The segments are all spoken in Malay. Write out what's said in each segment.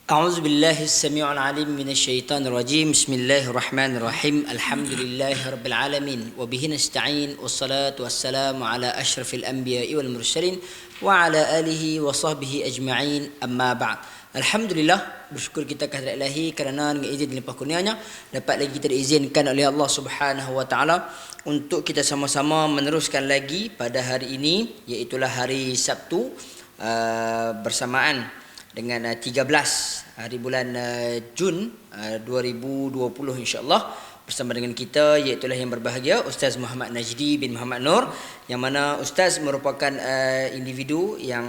أعوذ بالله السميع العليم من الشيطان الرجيم. بسم الله الرحمن الرحيم. الحمد لله رب العالمين وبه نستعين والصلاة والسلام على أشرف الأنبياء والمرسلين وعلى آله وصحبه أجمعين. أما بعد. Alhamdulillah, bersyukur kita kehadirat Ilahi kerana dengan izin dan limpah kurnianya dapat lagi kita diizinkan oleh Allah Subhanahu wa taala untuk kita sama-sama meneruskan lagi pada hari ini, iaitu hari Sabtu bersamaan dengan 13 hari bulan Jun 2020 insya-Allah, bersama dengan kita iaitu yang berbahagia Ustaz Muhammad Najdi bin Muhammad Nur, yang mana Ustaz merupakan individu yang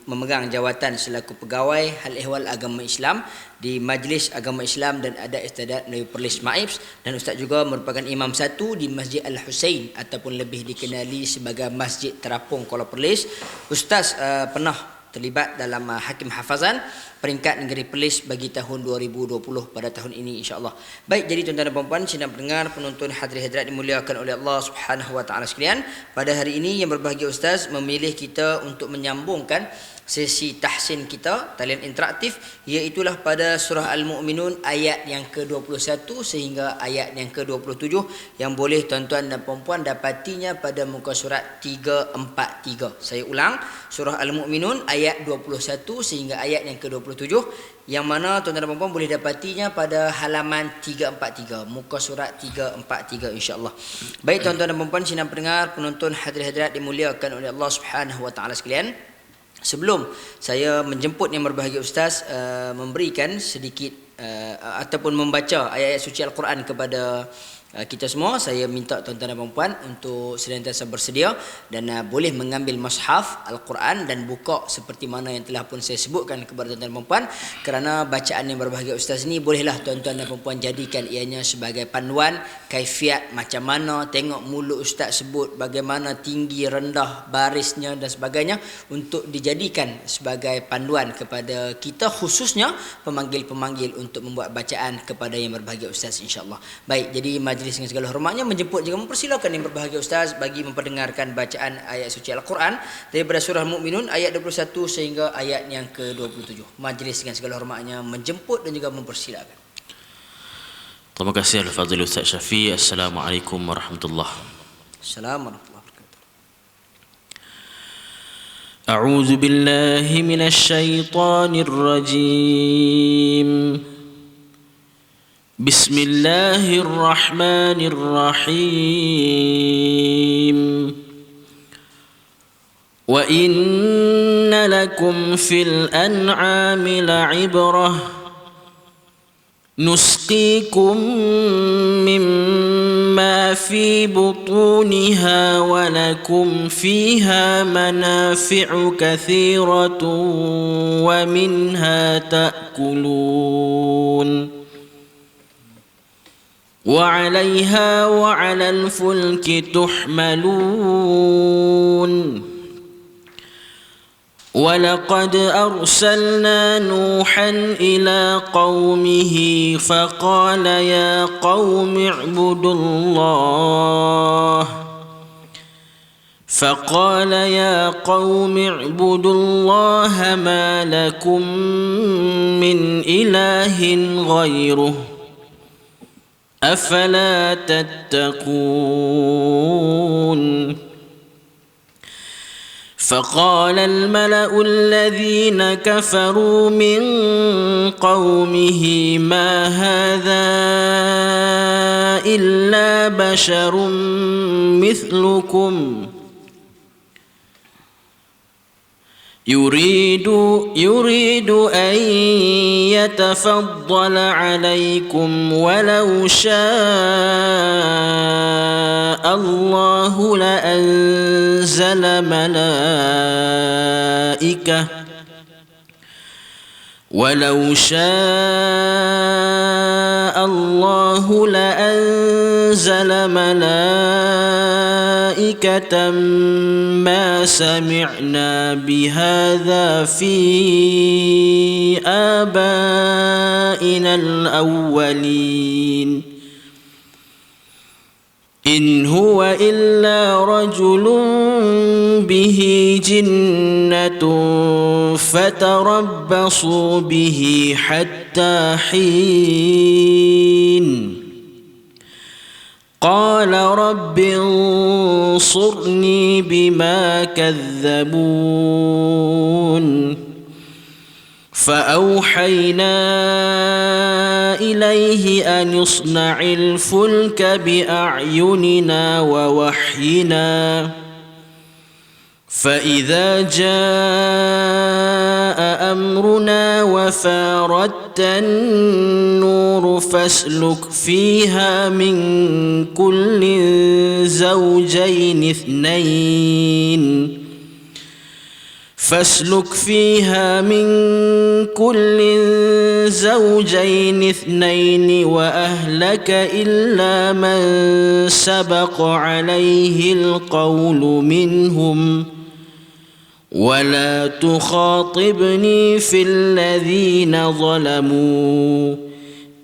memegang jawatan selaku pegawai hal ehwal agama Islam di Majlis Agama Islam dan Adat Istiadat Melayu Perlis MAIPS, dan Ustaz juga merupakan imam satu di Masjid Al-Husain ataupun lebih dikenali sebagai Masjid Terapung Kuala Perlis. Ustaz pernah terlibat dalam Hakim Hafazan peringkat negeri Perlis bagi tahun 2020 pada tahun ini insya-Allah. Baik, jadi tuan-tuan dan puan-puan, sidang pendengar, penonton, hadirin-hadirat dimuliakan oleh Allah Subhanahu wa taala sekalian, pada hari ini yang berbahagia Ustaz memilih kita untuk menyambungkan sesi tahsin kita, talian interaktif, iaitulah pada surah Al-Mu'minun ayat yang ke-21 sehingga ayat yang ke-27, yang boleh tuan-tuan dan puan-puan dapatinya pada muka surat 343. Saya ulang, surah Al-Mu'minun ayat 21 sehingga ayat yang ke-27, yang mana tuan-tuan dan puan-puan boleh dapatinya pada halaman 343, muka surat 343 insya-Allah. Baik tuan-tuan dan puan-puan, sidang pendengar, penonton, hadirin-hadirat dimuliakan oleh Allah Subhanahu wa taala sekalian, sebelum saya menjemput yang berbahagia Ustaz memberikan sedikit ataupun membaca ayat-ayat suci Al-Quran kepada kita semua, saya minta tuan-tuan dan puan-puan untuk senantiasa bersedia dan boleh mengambil mushaf Al-Quran dan buka seperti mana yang telah pun saya sebutkan kepada tuan-tuan dan puan-puan, kerana bacaan yang berbahagia Ustaz ni bolehlah tuan-tuan dan puan-puan jadikan ianya sebagai panduan kaifiat macam mana tengok mulut Ustaz sebut, bagaimana tinggi rendah barisnya dan sebagainya, untuk dijadikan sebagai panduan kepada kita, khususnya pemanggil-pemanggil, untuk membuat bacaan kepada yang berbahagia Ustaz insya-Allah. Baik, jadi majlis dengan segala hormatnya menjemput juga mempersilakan yang berbahagia Ustaz bagi memperdengarkan bacaan ayat suci Al-Quran daripada surah Mu'minun ayat 21 sehingga ayat yang ke-27. Majlis dengan segala hormatnya menjemput dan juga mempersilakan. Terima kasih Al-Fadhil Ustaz Syafi. Assalamualaikum warahmatullahi wabarakatuh. Assalamualaikum warahmatullahi wabarakatuh. A'udzu billahi minasyaitonir rajim. بسم الله الرحمن الرحيم وإن لكم في الأنعام لعبرة نسقيكم مما في بطونها ولكم فيها منافع كثيرة ومنها تأكلون وعليها وعلى الفلك تحملون ولقد أرسلنا نوحا إلى قومه فقال يا قوم اعبدوا الله ما لكم من إله غيره أفلا تتقون فقال الملأ الذين كفروا من قومه ما هذا إلا بشر مثلكم يريد أن يتفضل عليكم ولو شاء الله لأنزل ملائكة ما سمعنا بهذا في آبائنا الأولين إن هو إلا رجل به جنة فتربصوا به حتى حين قال رب انصرني بما كذبون فأوحينا إليه أن يصنع الفلك بأعيننا ووحينا فإذا جاء أمرنا وفاردت النور فاسلك فيها من كل زوجين اثنين وأهلك إلا من سبق عليه القول منهم ولا تخاطبني في الذين ظلموا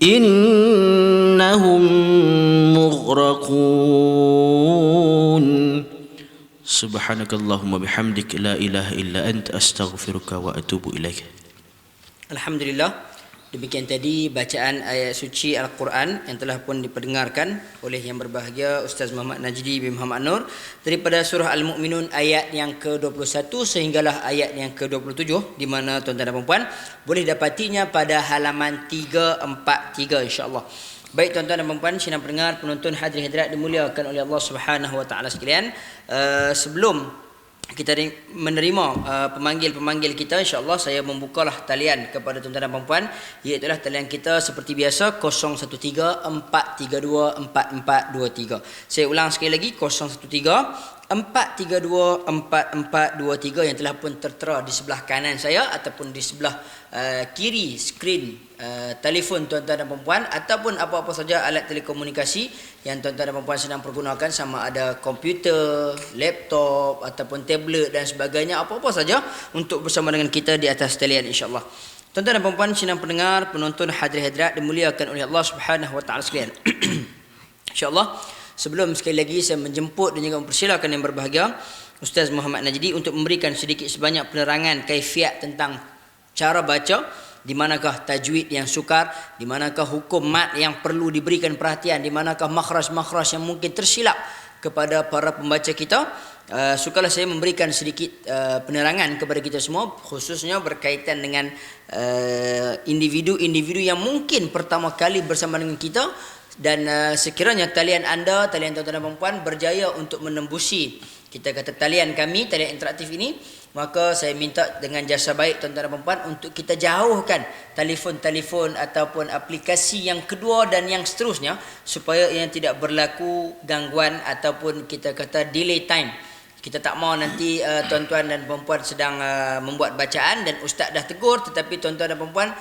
إنهم مغرقون سبحانك اللهم بحمدك لا إله إلا أنت أستغفرك وأتوب إليك. Alhamdulillah, demikian tadi bacaan ayat suci Al-Quran yang telah pun diperdengarkan oleh yang berbahagia Ustaz Muhammad Najdi bin Muhammad Nur daripada surah Al-Mu'minun ayat yang ke-21 sehinggalah ayat yang ke-27, di mana tuan-tuan dan puan boleh dapatinya pada halaman 343 insya-Allah. Baik tuan-tuan dan puan, sidang pendengar, penonton, hadirin hadirat dimuliakan oleh Allah Subhanahu wa taala sekalian, sebelum kita menerima pemanggil-pemanggil kita, insya-Allah saya membukalah talian kepada tuan-tuan dan puan, iaitu talian kita seperti biasa 0134324423. Saya ulang sekali lagi, 0134324423 yang telah pun tertera di sebelah kanan saya ataupun di sebelah kiri skrin telefon tuan-tuan dan puan, ataupun apa-apa saja alat telekomunikasi yang tuan-tuan dan puan sedang pergunakan, sama ada komputer, laptop ataupun tablet dan sebagainya, apa-apa saja untuk bersama dengan kita di atas talian insya-Allah. Tuan-tuan dan puan, sidang pendengar, penonton, hadirin hadirat dimuliakan oleh Allah Subhanahu wa taala sekalian. Insya-Allah, sebelum sekali lagi saya menjemput dan juga mempersilakan yang berbahagia Ustaz Muhammad Najdi untuk memberikan sedikit sebanyak penerangan kaifiat tentang cara baca, di manakah tajwid yang sukar, di manakah hukum mat yang perlu diberikan perhatian, di manakah makhraj-makhraj yang mungkin tersilap kepada para pembaca kita. Sukalah saya memberikan sedikit penerangan kepada kita semua, khususnya berkaitan dengan individu-individu yang mungkin pertama kali bersama dengan kita, dan sekiranya talian anda, talian tuan-tuan dan puan berjaya untuk menembusi, kita kata talian kami, talian interaktif ini, maka saya minta dengan jasa baik tuan-tuan dan puan untuk kita jauhkan telefon-telefon ataupun aplikasi yang kedua dan yang seterusnya, supaya yang tidak berlaku gangguan ataupun kita kata delay time. Kita tak mau nanti tuan-tuan dan puan sedang membuat bacaan dan ustaz dah tegur, tetapi tuan-tuan dan puan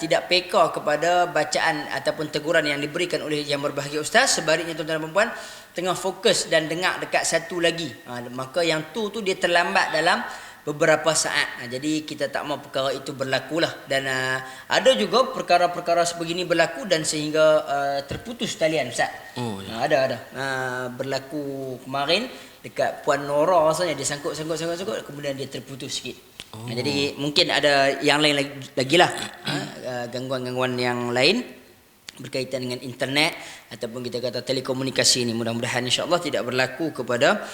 tidak peka kepada bacaan ataupun teguran yang diberikan oleh yang berbahagia ustaz. Sebaliknya tuan-tuan dan puan tengah fokus dan dengar dekat satu lagi, maka yang tu dia terlambat dalam beberapa saat. Jadi kita tak mau perkara itu berlakulah, dan ada juga perkara-perkara sebegini berlaku dan sehingga terputus talian ustaz. Oh ya. Ada berlaku kemarin dekat Puan Nora, rasanya dia sangkut kemudian dia terputus sikit. Jadi mungkin ada yang lain lagi lah, gangguan-gangguan yang lain berkaitan dengan internet ataupun kita kata telekomunikasi ini. Mudah-mudahan insya-Allah tidak berlaku kepada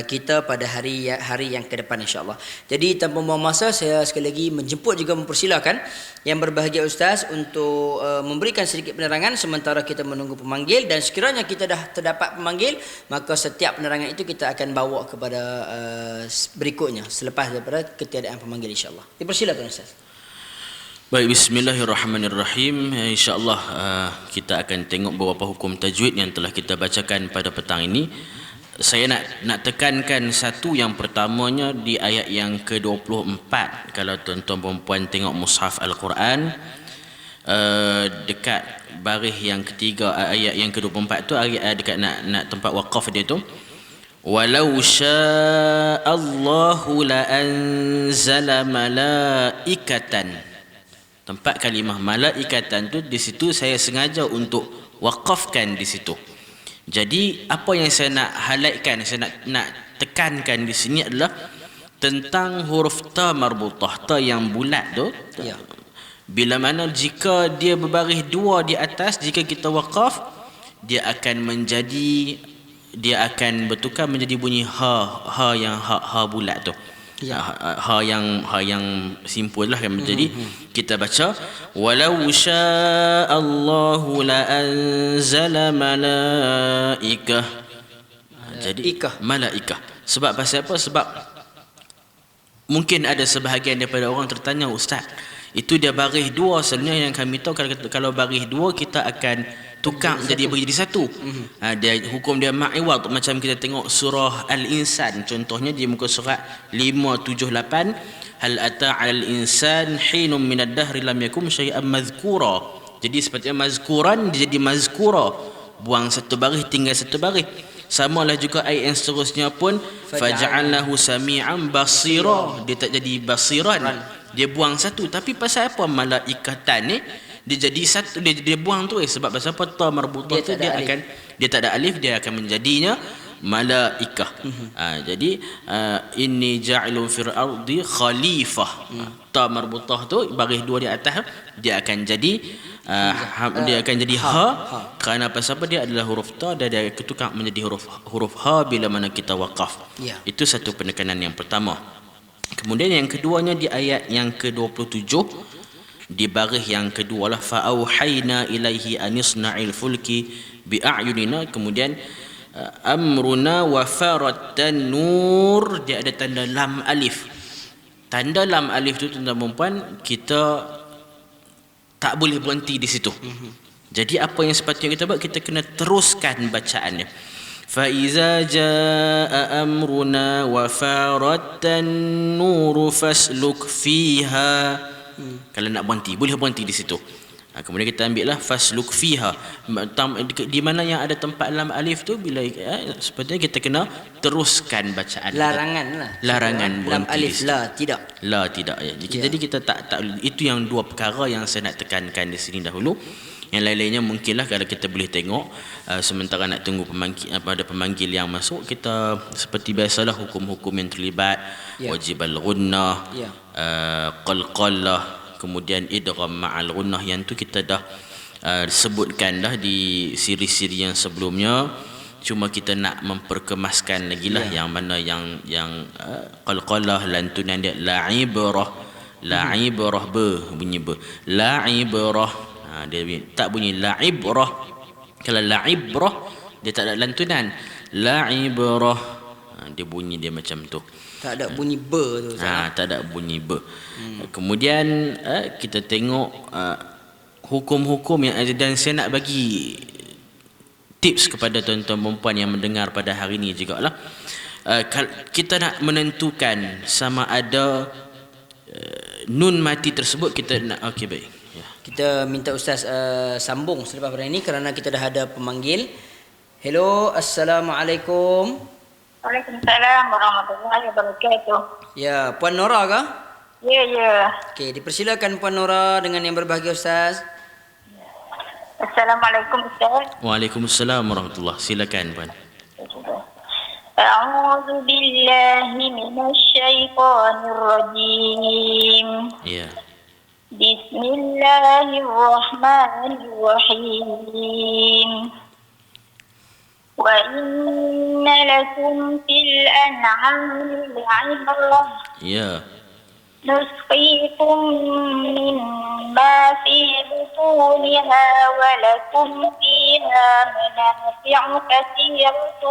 kita pada hari yang ke depan insya-Allah. Jadi tanpa membuang masa, saya sekali lagi menjemput juga mempersilakan yang berbahagia ustaz untuk memberikan sedikit penerangan sementara kita menunggu pemanggil, dan sekiranya kita dah terdapat pemanggil, maka setiap penerangan itu kita akan bawa kepada berikutnya selepas daripada ketiadaan pemanggil insya-Allah. Dipersilakan ustaz. Baik, bismillahirrahmanirrahim. InsyaAllah kita akan tengok beberapa hukum tajwid yang telah kita bacakan pada petang ini. Saya nak tekankan satu, yang pertamanya di ayat yang ke-24. Kalau tuan-tuan perempuan tengok mushaf Al-Quran, dekat baris yang ketiga, ayat yang ke-24 tu, dekat nak tempat waqaf dia tu, walau sya'allahu la anzala malaikatan. Tempat kalimah malaikatan tu, di situ saya sengaja untuk waqafkan di situ. Jadi apa yang saya nak highlightkan, saya nak tekankan di sini adalah tentang huruf ta marbutah, ta yang bulat tu. Ya. Bila mana jika dia berbaris dua di atas, jika kita waqaf, dia akan bertukar menjadi bunyi ha yang ha bulat tu. Ya. Ha yang simple lah kan. Jadi kita baca walau sya'allahu la anzala malaikah. Jadi malaikah. Sebab pasal apa? Sebab mungkin ada sebahagian daripada orang tertanya, ustaz, itu dia baris dua, sebenarnya yang kami tahu kalau baris dua kita akan tukar jadi satu. Dia hukum dia ma'iwad, macam kita tengok surah Al-Insan contohnya di muka surat 578, hal ata 'alal insan hinum minad dahri lam yakum syai'an mazkura. Jadi sepertinya mazkuran dia jadi mazkura, buang satu baris tinggal satu baris. Samalah juga ayat yang seterusnya pun faja'alnahu sami'an basira, dia tak jadi basiran, dia buang satu. Tapi pasal apa malaikatan ni dia jadi satu, dia buang tu sebab pasal apa? Ta marbutah tu dia tak ada alif, dia akan menjadinya malaikah. Jadi inni ja'ilun fil ardi khalifah. Ta marbutah tu baris dua di atas dia akan jadi ha. Kerana pasal apa? Dia adalah huruf ta dan dia ketukar menjadi huruf ha bila mana kita waqaf. Ya. Itu satu penekanan yang pertama. Kemudian yang keduanya di ayat yang ke-27, di baris yang kedua lah, fa auhayna ilaihi anisna'il fulki bi a'yunina. Kemudian amruna wa faratan nur, dia ada tanda lam alif. Tanda lam alif tu tuan-tuan dan puan, kita tak boleh berhenti di situ. Jadi apa yang sepatutnya kita buat, kita kena teruskan bacaannya. Fa iza jaa amruna wa faratan nur fasluk fiha. Kalau nak berhenti, boleh berhenti di situ. Kemudian kita ambil lah fasluk fiha, di mana yang ada tempat lam alif tu, bila sepatutnya kita kena teruskan bacaan. Larangan lam berhenti alif la tidak ya. Jadi kita tak itu yang dua perkara yang saya nak tekankan di sini dahulu. Yang lain-lainnya mungkinlah kalau kita boleh tengok sementara nak tunggu pemanggil yang masuk, kita seperti biasalah hukum-hukum yang terlibat, wajib al-ghunnah, qalqalah, kemudian idgham ma'al ghunnah, yang tu kita dah sebutkan dah di siri-siri yang sebelumnya. Cuma kita nak memperkemaskan lagi lah yang mana yang qalqalah, lantunan dia la'ibrah bunyi la'ibrah. Dia tak bunyi la'ibrah. Kalau la'ibrah dia tak ada lantunan. La'ibrah dia bunyi dia macam tu. Tak ada bunyi ba tu. Tak ada bunyi ba. Kemudian kita tengok hukum-hukum yang ada, dan saya nak bagi tips kepada tuan-tuan perempuan yang mendengar pada hari ini jugalah. Kita nak menentukan sama ada nun mati tersebut kita nak baik. Kita minta Ustaz sambung selepas pada ini kerana kita dah ada pemanggil. Hello, Assalamualaikum. Waalaikumsalam warahmatullahi wabarakatuh. Ya, Puan Nora kah? Ya. Okey, dipersilakan Puan Nora dengan yang berbahagia Ustaz. Assalamualaikum Ustaz. Waalaikumsalam warahmatullahi. Silakan Puan. A'udzu billahi minasy syaithanir rajim. Ya. Bismillahirrahmanirrahim. Wa inna lakum fil an'ami la'ibrah. Ya. نسقيكم مما في بطونها ولكم فيها منافع كثيرة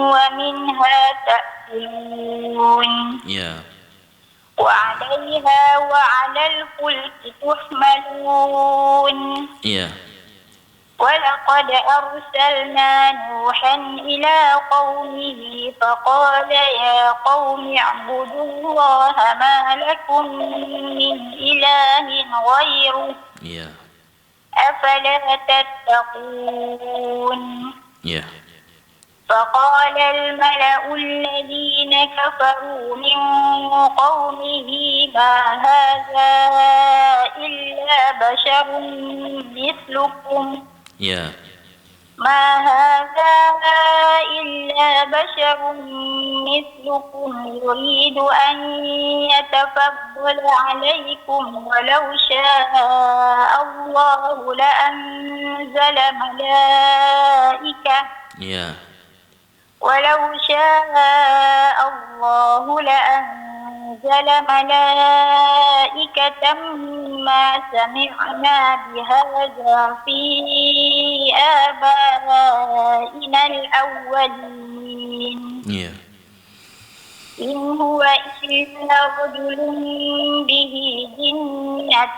ومنها تأكلون. وعليها وعلى الفلك تحملون. ولقد أرسلنا نوحا إلى قومه فقال يا قوم اعبدوا الله ما لكم من إله غيره أفلا تتقون. فقال الملأ الذين كفروا من قومه ما هذا إلا بشر مثلكم ما هذا إلا بشر مثلكم يريد أن يتفضل عليكم ولو شاء الله لأنزل ملائكة Ya. ولو شاء الله لأنزل ملائكة ما سمعنا بهذا في آبائنا الأولين Ya. إن هو إلا رجل به جنة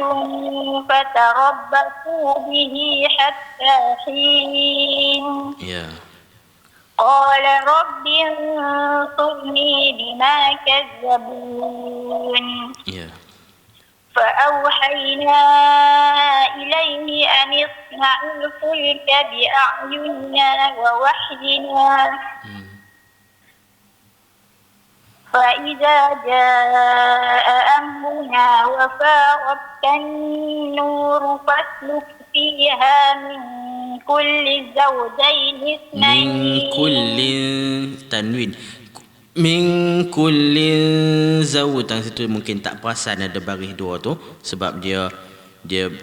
فتربصوا به حتى حين Ya. قال رب انصرني بما كذبون Ya. فأوحينا إليه أن اصنع الفلك بأعيننا ووحينا فإذا جاء أمرنا وفارت النور فاسلك فيها من كل زوجين اثنين Min kullin tanwin. Min kullin zawutan situ mungkin tak perasan ada baris dua tu sebab dia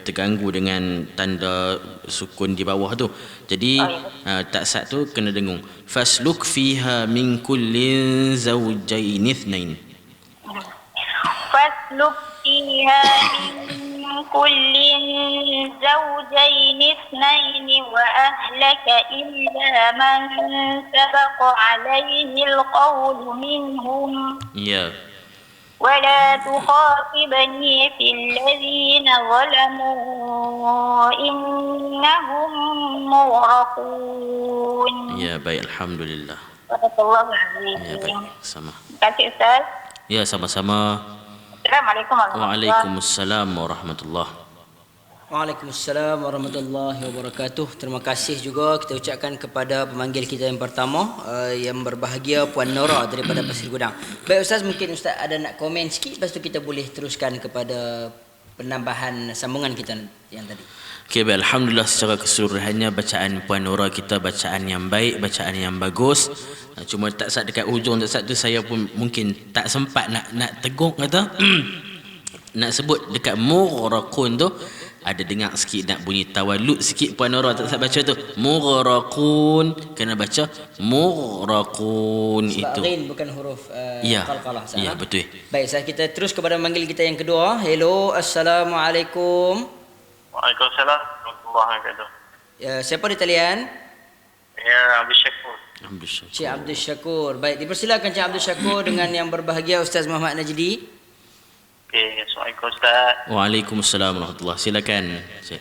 terganggu dengan tanda sukun di bawah tu. Jadi tak sat tu kena dengung. Fasluk fiha min kullin zawjain ithnain. فاسلك فيها من كل زوجين اثنين وأهلك إلا من سبق عليه القول منهم Ya. ولا تخاطبني في الذين ظلموا إنهم مغرقون. Ya, baik, alhamdulillah. صدق الله Ya, baik, العظيم. sama. Terima kasih Ustaz. Ya, sama-sama. Assalamualaikum warahmatullahi Waalaikumsalam warahmatullahi. Waalaikumsalam warahmatullahi wabarakatuh. Terima kasih juga kita ucapkan kepada pemanggil kita yang pertama, yang berbahagia Puan Nora daripada Pasir Gudang. Baik Ustaz, mungkin Ustaz ada nak komen sikit, lepas tu kita boleh teruskan kepada penambahan sambungan kita yang tadi. Okey, baik, alhamdulillah secara keseluruhannya bacaan Puan Nora kita bacaan yang baik, bacaan yang bagus. Cuma tak sat dekat hujung tak sat tu saya pun mungkin tak sempat nak tegur kata nak sebut dekat mughraqun tu ada dengar sikit nak bunyi tawallud sikit Puan Nora tak sat baca tu mughraqun, kena baca mughraqun Sebab itu. ghain bukan huruf Ya. qalqalah. Ya, betul. Baik, kita terus kepada memanggil kita yang kedua. Hello, assalamualaikum. Waalaikumsalam warahmatullahi wabarakatuh. Ya, siapa di talian? Ya, Abdul Syakur. Cik Abdul Syakur. Baik, dipersilakan Cik Abdul Syakur dengan yang berbahagia Ustaz Muhammad Najdi. Okey, Assalamualaikum Ustaz. Waalaikumsalam warahmatullahi. Silakan Cik.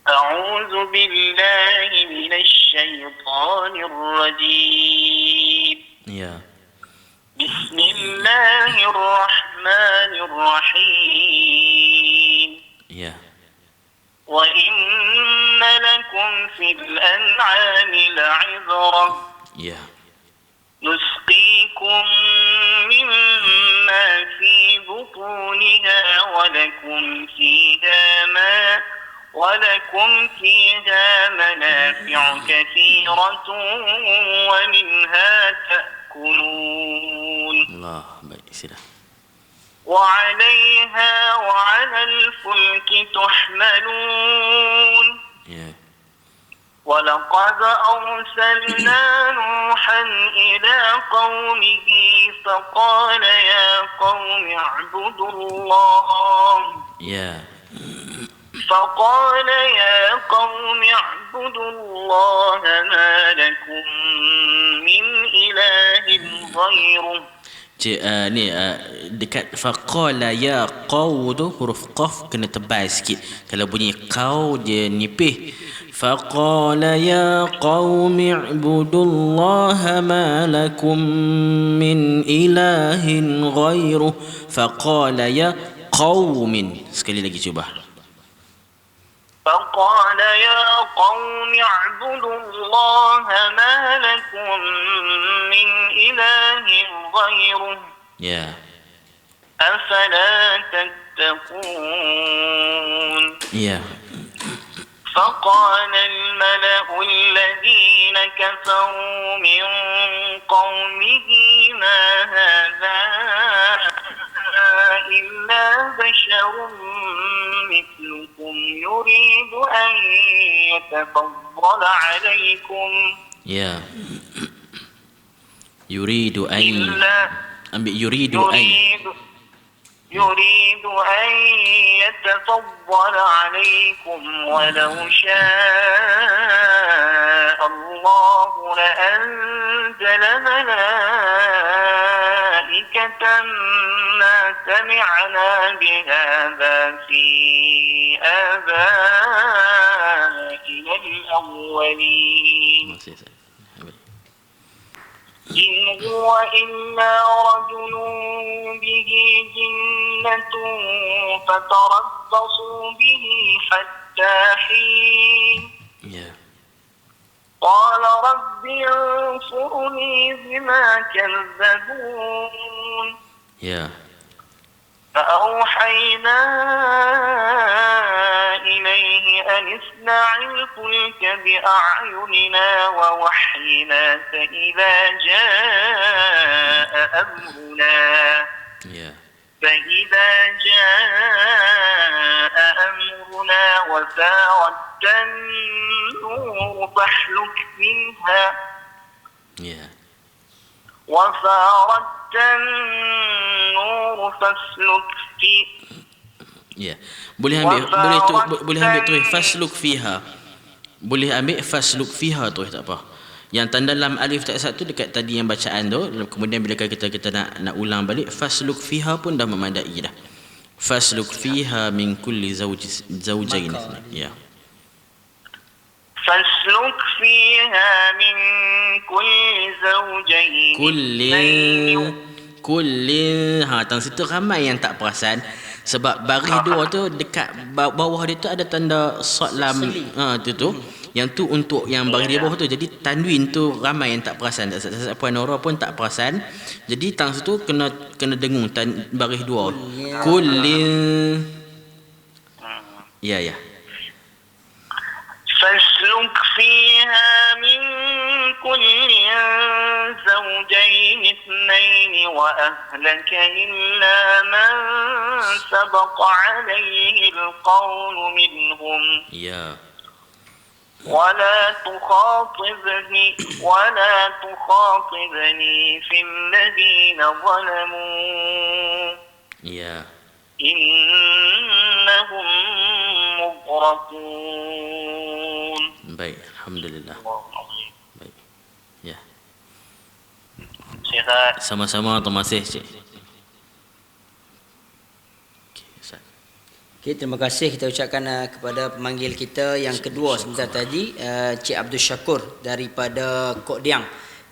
A'udzu billahi minasy syaithanir rajim. Ya. Bismillahirrahmanirrahim. Ya. وَإِنَّ لَكُمْ فِي الْأَنْعَامِ لَعِبْرَةً Ya. نسقيكم مما في بطونها ولكم فيها منافع كثيرة ومنها تأكلون. Allah, baik, sila. وعليها وعلى الفلك تحملون. Ya. ولقد أرسلنا نوحا إلى قومه فقال يا قوم اعبدوا الله Ya. فقال يا قوم اعبدوا الله ما لكم من إله غيره. Cik, ni dekat faqala ya qaw tu huruf qaf kena tebal sikit. Kalau bunyi qaw dia nipih. Faqala ya qaumi ibudullaha ma lakum min ilahin ghairuh. Faqala ya qaumin. Sekali lagi cuba. فقال يا قوم اعبدوا الله ما لكم من إله غيره Ya. أفلا تتقون. Ya. فقال الملأ الذين كفروا من قومه ما هذا إلا بشر مثلكم يريد أن يتفضل عليكم Ya. Yuridu an ambil يريد أن يتفضل عليكم ولو شاء الله لأنزل ملائكة ما سمعنا بهذا في آبائنا الأولين إن هو إلا رجل به جنة فتربصوا به حتى حين Ya. قال رب انصرني بما كذبون Ya. فأوحينا إليه أن اصنع الفلك بأعيننا ووحينا فإذا جاء أمرنا وفارت النور فاسلك منها Ya. وفارت النور فاسلك في Ya. Boleh ambil tu fasluk fiha. Boleh ambil fasluk fiha tu tak apa. Yang tanda lam alif tak satu dekat tadi yang bacaan tu, kemudian bila kita nak ulang balik fasluk fiha pun dah memadai dah. Fasluk fiha min kulli zawjain. Ya. فاسلك فيها من كل زوجين Kullin tang situ ramai yang tak perasan sebab baris dua tu dekat bawah dia tu ada tanda sad lam tu yang tu untuk yang baris di bawah tu, jadi tanwin tu ramai yang tak perasan. Puan Nora pun tak perasan, jadi tang situ kena dengung baris dua kullin. Ya. فاسلك فيها من كل زوجين اثنين وأهلك إلا من سبق عليه القول منهم Ya. ولا تخاطبني في الذين ظلموا Ya. إنهم مغرقون. Baik, alhamdulillah. Baik. Ya. Sihat. Sama-sama, terima kasih Cik. Okey, Ustaz. Okey, terima kasih kita ucapkan kepada pemanggil kita yang kedua sebentar tadi, Cik Abdul Syakur daripada Kok Diang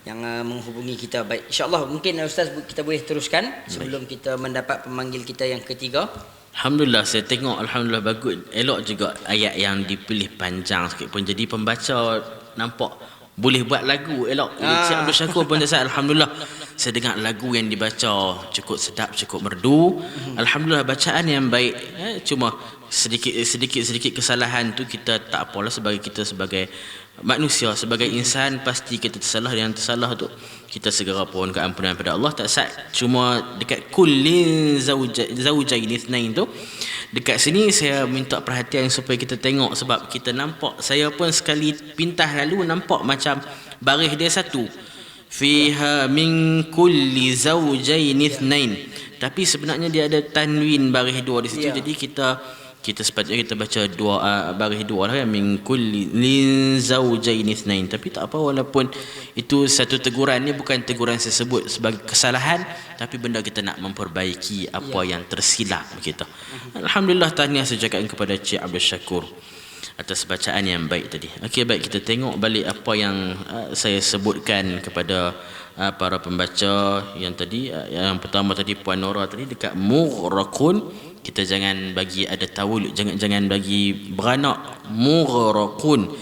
yang menghubungi kita. Baik, insya-Allah mungkin Ustaz kita boleh teruskan sebelum kita mendapat pemanggil kita yang ketiga. Alhamdulillah, saya tengok alhamdulillah bagus, elok juga ayat yang dipilih panjang sikit pun, jadi pembaca nampak boleh buat lagu elok. Cik Abdul Syakur pun dah alhamdulillah. Saya dengar lagu yang dibaca cukup sedap, cukup merdu. Alhamdulillah, bacaan yang baik. Cuma sedikit kesalahan tu kita tak apalah, sebagai kita sebagai manusia, sebagai insan pasti kita tersalah. Yang tersalah tu kita segera pohon keampunan pada Allah. Tak sah. Cuma dekat kullin zawjain itsnain tu, dekat sini saya minta perhatian supaya kita tengok, sebab kita nampak, saya pun sekali pintas lalu nampak macam baris dia satu, fiha min kulli zawjain itsnain, tapi sebenarnya dia ada tanwin baris dua di situ. Jadi kita sepatutnya kita baca dua baris dua lah, min kulli zawjain itsnain. Tapi tak apa, walaupun itu satu teguran, ni bukan teguran saya sebut sebagai kesalahan, tapi benda kita nak memperbaiki apa yang tersilap kita. Alhamdulillah, tahniah saya ucapkan kepada Cik Abdul Syakur atas bacaan yang baik tadi. Okey, baik, kita tengok balik apa yang saya sebutkan kepada para pembaca yang tadi. Yang pertama tadi Puan Nora tadi dekat mughraqun, kita jangan bagi ada tawul, jangan bagi beranak. Mughraqun,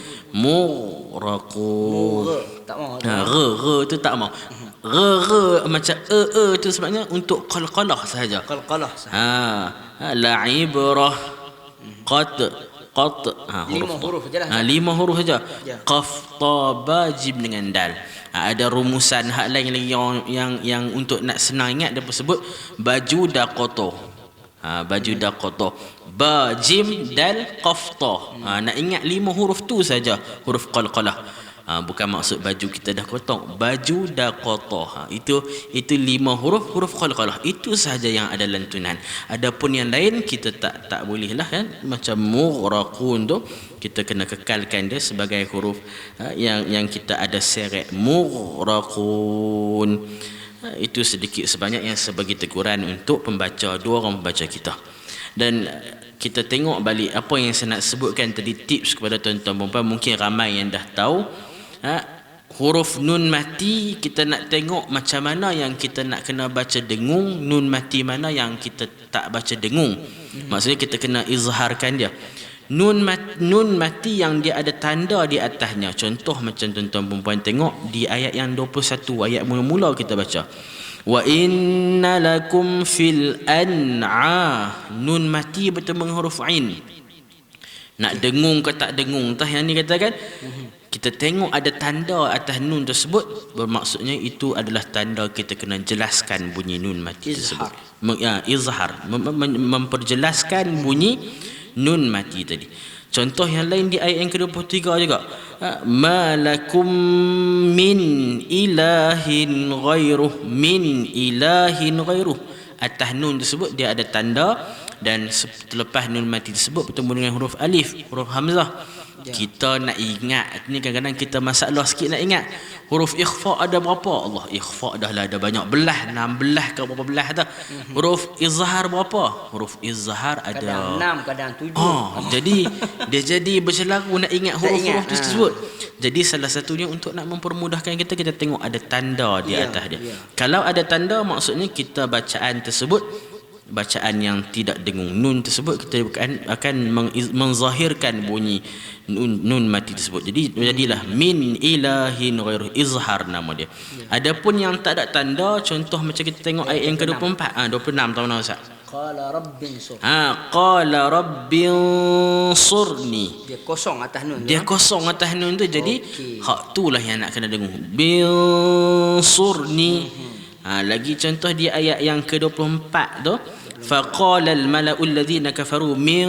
Tak mau. re tu tak mau. Re macam tu sebenarnya untuk qalqalah sahaja. Qalqalah sahaja. La ibrah qad qat, Lima huruf je lah. 5 huruf saja. Ya. Qaf, ta, ba, jim dengan dal. Ada rumusan hak lain lagi yang untuk nak senang ingat dia sebut baju Dakota. Baju Dakota. Ba, jim, dal, qaf, ta. Nak ingat 5 huruf tu saja, huruf qalqalah. Bukan maksud baju kita dah kotor, baju Dakota. Itu 5 huruf qalqalah. Itu sahaja yang ada lantunan. Adapun yang lain kita tak boleh lah kan. Macam mughraqun tu kita kena kekalkan dia sebagai huruf yang kita ada seret mughraqun. Itu sedikit sebanyak yang sebagai teguran untuk pembaca, dua orang pembaca kita. Dan kita tengok balik apa yang saya nak sebutkan tadi, tips kepada tuan-tuan perempuan, mungkin ramai yang dah tahu. Huruf nun mati kita nak tengok macam mana yang kita nak kena baca dengung, nun mati mana yang kita tak baca dengung. Maksudnya kita kena izharkan dia. Nun mati yang dia ada tanda di atasnya. Contoh macam tuan-tuan perempuan tengok di ayat yang 21, ayat mula-mula kita baca. Wa inna lakum fil an'a. Nun mati bertemu dengan huruf ain. Nak dengung ke tak dengung, entah yang ni katakan. Kita tengok ada tanda atas nun tersebut, bermaksudnya itu adalah tanda kita kena jelaskan bunyi nun mati tersebut. Izhar, memperjelaskan bunyi nun mati tadi. Contoh yang lain di ayat yang ke-23 juga. Malakum min ilahin ghairuh, min ilahin ghairuh. Atas nun tersebut dia ada tanda, dan selepas nun mati tersebut bertemu dengan huruf alif, huruf hamzah. Kita nak ingat ni, kadang-kadang kita masalah sikit nak ingat huruf ikhfa ada berapa. Allah, ikhfa dah lah ada banyak belah, 16 ke berapa belah dah. Huruf izhar berapa? Huruf izhar ada kadang 6, kadang 7. Jadi dia jadi berselaru nak ingat huruf-huruf tersebut. Jadi salah satunya untuk nak mempermudahkan kita tengok ada tanda di atas dia. Kalau ada tanda, maksudnya kita bacaan tersebut bacaan yang tidak dengung, nun tersebut kita akan menzahirkan bunyi nun mati tersebut. Jadi jadilah min ilahin ghairu, izhar nama dia. Adapun yang tak ada tanda, contoh macam kita tengok ayat yang ke-24, 26 tahun Ustaz. Qala rabbin sur. Qala rabbin surni. Dia kosong atas nun. Dia kosong atas nun tu. Jadi hak tu lah yang nak kena dengung. Bin surni. Lagi contoh di ayat yang ke-24 tu, faqala al-mala'u alladhina kafaru min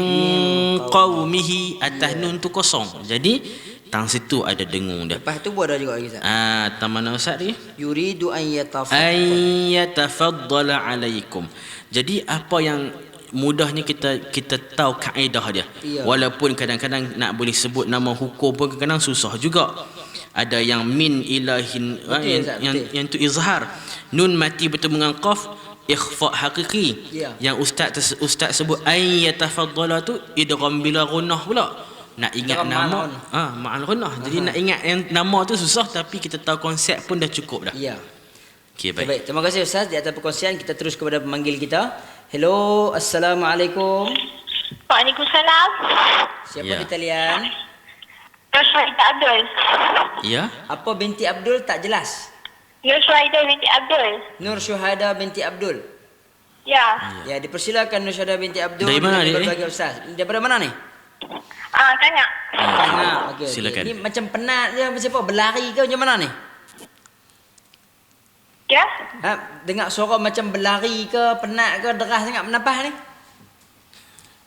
qaumihi, atas nun tu kosong. Jadi tang situ ada dengung dia. Lepas tu ada juga lagi Ustaz. Mana Ustaz dia? Yuridu an yatafaddala alaikum. Jadi apa yang mudahnya kita tahu kaedah dia. Walaupun kadang-kadang nak boleh sebut nama hukum pun kadang-kadang susah juga. Ada yang min ilahin, yang tu izhar. Nun mati bertemu dengan qaf, ikhfa hakiki. Yang ustaz sebut ay yatafaddala tu idgham bila gunnah pula. Nak ingat nama ma'al gunnah. Jadi nak ingat yang nama tu susah, tapi kita tahu konsep pun dah cukup dah. Ya. Okey, baik. Baik, terima kasih Ustaz di atas perkongsian. Kita terus kepada pemanggil kita. Hello, assalamualaikum. Waalaikumsalam. Siapa di talian? Nursyahida Abdul. Ya. Apa binti Abdul tak jelas? Nursyahida binti Abdul. Nur Syuhada binti Abdul. Ya. Ya, dipersilakan Nur Syuhada binti Abdul. Dari mana dia ni? Berbagi Ustaz. Daripada mana ni? Tanya. Okey. Silakan. Ini macam penat je, macam apa? Berlari ke macam mana ni? Ya. Dengar suara macam berlari ke, penat ke, deras sangat menapah ni?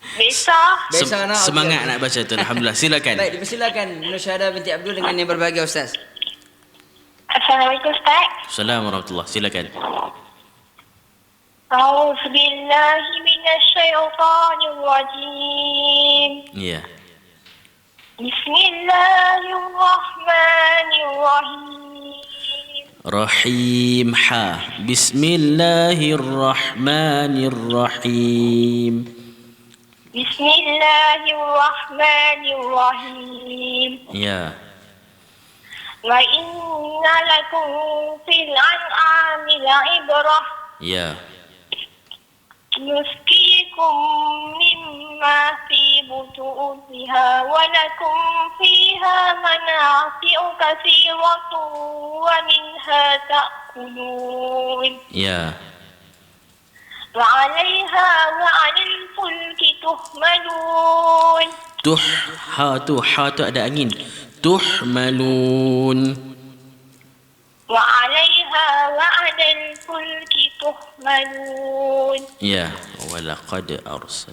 Biasa nak. Semangat nak baca tu. Alhamdulillah. Silakan. Baik, dipersilakan Nur Syuhada binti Abdul dengan yang berbagi Ustaz. Assalamualaikum Ustaz. Assalamualaikum warahmatullahi. Silakan. A'udzu billahi minasyaitonir rajim. Ya. Bismillahirrahmanirrahim. Rahim ha. Bismillahirrahmanirrahim. Bismillahirrahmanirrahim. Ya. Wa inna lakum fil an'ami la'ibrah. Ya. Nuskikum mimma fi butuniha wa lakum fiha manafi'u katsiratun wa minha ta'kulun. Ya. Wa 'alayha wa 'alal fulki tuhmalun. ha tu ada angin. Tuhmalun. وعليها وعلى الفلك تحملون Ya, walaqad arsal.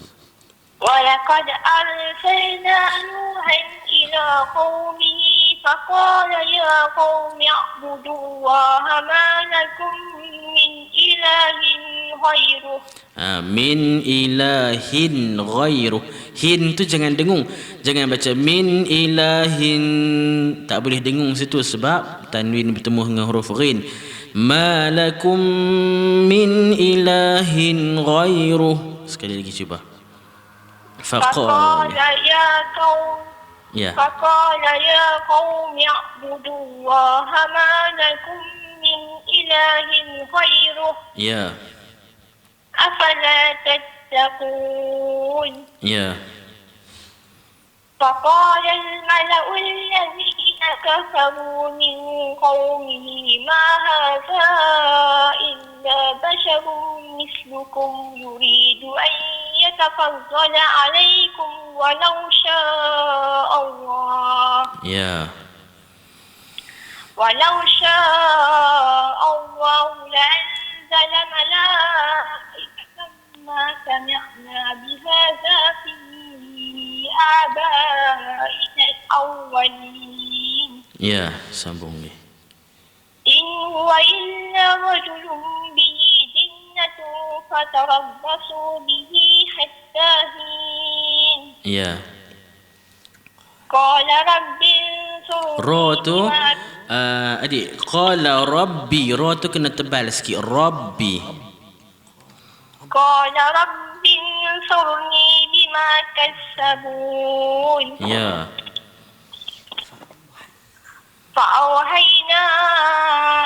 ولقد أرسلنا نوحا إلى قومه فقال يا قوم اعبدوا الله ما لكم من إله غيره Min ilahin ghairu. Hin tu jangan dengung. Jangan baca min ilahin. Tak boleh dengung situ sebab tanwin bertemu dengan huruf ghin. Ma lakum min ilahin ghairu. Sekali lagi cuba. فقال يا قوم Ya. فقال يا قوم اعبدوا الله ما لكم من إله غيره Ya. أفلا تتقون Ya. فقال الملأ الذين كفروا من قومه ما هذا إلا بشر مثلكم يريد أن يتفضل عليكم ولو شاء الله Ya. ولو شاء الله لأنزل ملائكة ما سمعنا بهذا في آبائنا الأولين Ya, sambung ni. إن هو إلا رجل به جنة فتربصوا به حتى حين Ya. قال رب انصرني Ra tu بما adik, qala rabbi. Ra tu kena tebal sikit. Rabbi. قال رب انصرني بما كذبون Ya. فأوحينا